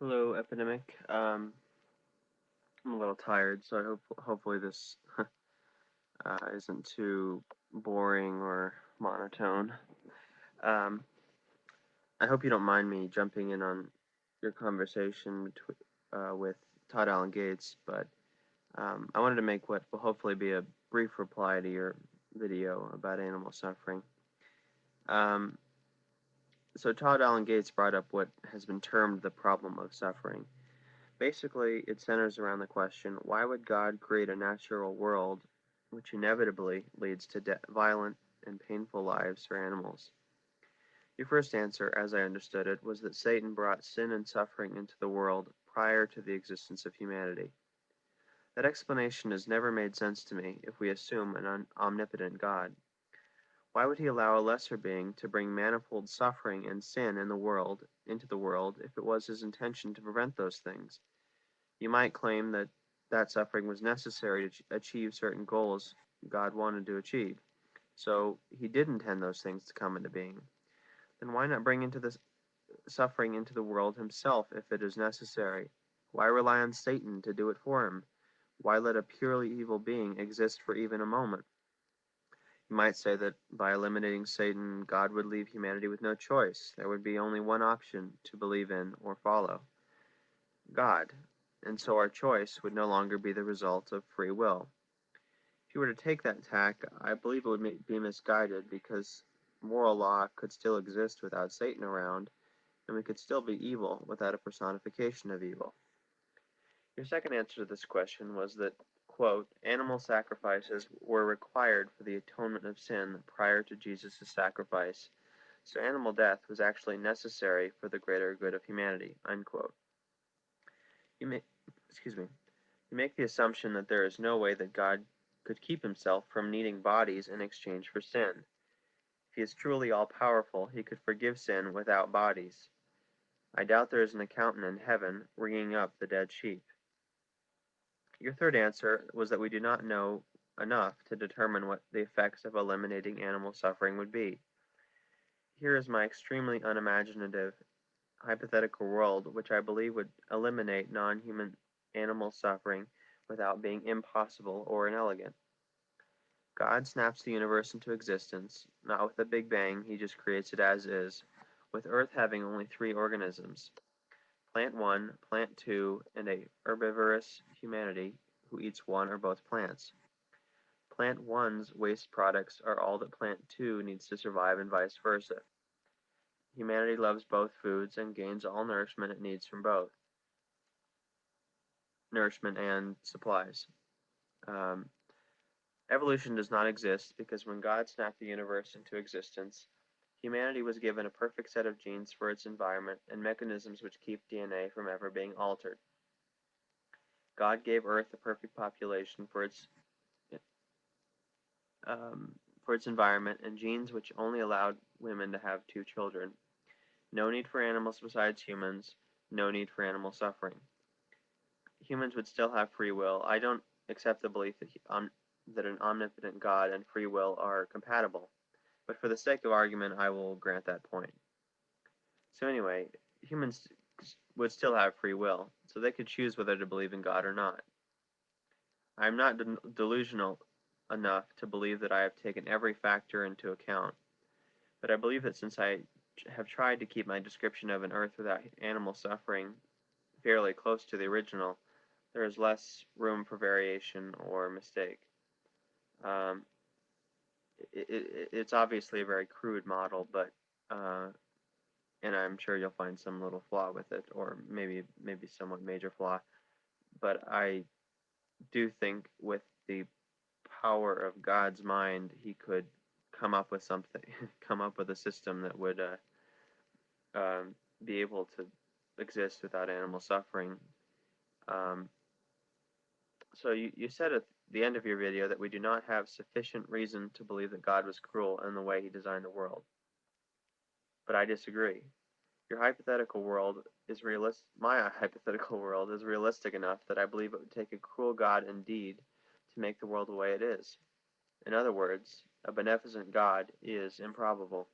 Hello, Epidemic. I'm a little tired, so I hope hopefully this isn't too boring or monotone. Um, I hope you don't mind me jumping in on your conversation with Todd Allen Gates, but I wanted to make what will hopefully be a brief reply to your video about animal suffering. Um, so Todd Allen Gates brought up what has been termed the problem of suffering. Basically, it centers around the question, why would God create a natural world which inevitably leads to violent and painful lives for animals? Your first answer, as I understood it, was that Satan brought sin and suffering into the world prior to the existence of humanity. That explanation has never made sense to me if we assume an omnipotent God. Why would he allow a lesser being to bring manifold suffering and sin into the world if it was his intention to prevent those things? You might claim that that suffering was necessary to achieve certain goals God wanted to achieve. So he did intend those things to come into being. Then why not bring into this suffering into the world himself if it is necessary? Why rely on Satan to do it for him? Why let a purely evil being exist for even a moment? You might say that by eliminating Satan, God would leave humanity with no choice. There would be only one option to believe in or follow: God, and so our choice would no longer be the result of free will. If you were to take that tack, I believe it would be misguided because moral law could still exist without Satan around, and we could still be evil without a personification of evil. Your second answer to this question was that, quote, animal sacrifices were required for the atonement of sin prior to Jesus' sacrifice, so animal death was actually necessary for the greater good of humanity, unquote. You may, excuse me, You make the assumption that there is no way that God could keep himself from needing bodies in exchange for sin. If he is truly all-powerful, he could forgive sin without bodies. I doubt there is an accountant in heaven ringing up the dead sheep. Your third answer was that we do not know enough to determine what the effects of eliminating animal suffering would be. Here is my extremely unimaginative hypothetical world which I believe would eliminate non-human animal suffering without being impossible or inelegant. God snaps the universe into existence, not with a big bang, he just creates it as is, with Earth having only three organisms: Plant 1, Plant 2, and a herbivorous humanity who eats one or both plants. Plant 1's waste products are all that Plant 2 needs to survive and vice versa. Humanity loves both foods and gains all nourishment it needs from both, nourishment and supplies. Um, Evolution does not exist because when God snapped the universe into existence, humanity was given a perfect set of genes for its environment and mechanisms which keep DNA from ever being altered. God gave Earth a perfect population um, for its environment and genes which only allowed women to have two children. No need for animals besides humans, no need for animal suffering. Humans would still have free will. I don't accept the belief that an omnipotent God and free will are compatible, but for the sake of argument, I will grant that point. So anyway, humans would still have free will, so they could choose whether to believe in God or not. I am not delusional enough to believe that I have taken every factor into account, but I believe that since I have tried to keep my description of an Earth without animal suffering fairly close to the original, there is less room for variation or mistake. Um, it's obviously a very crude model, but and I'm sure you'll find some little flaw with it, or maybe somewhat major flaw. But I do think with the power of God's mind, He could come up with something, come up with a system that would be able to exist without animal suffering. Um, so you said at the end of your video that we do not have sufficient reason to believe that God was cruel in the way He designed the world. But I disagree. Your hypothetical world is realistic. My hypothetical world is realistic enough that I believe it would take a cruel God indeed to make the world the way it is. In other words, a beneficent God is improbable.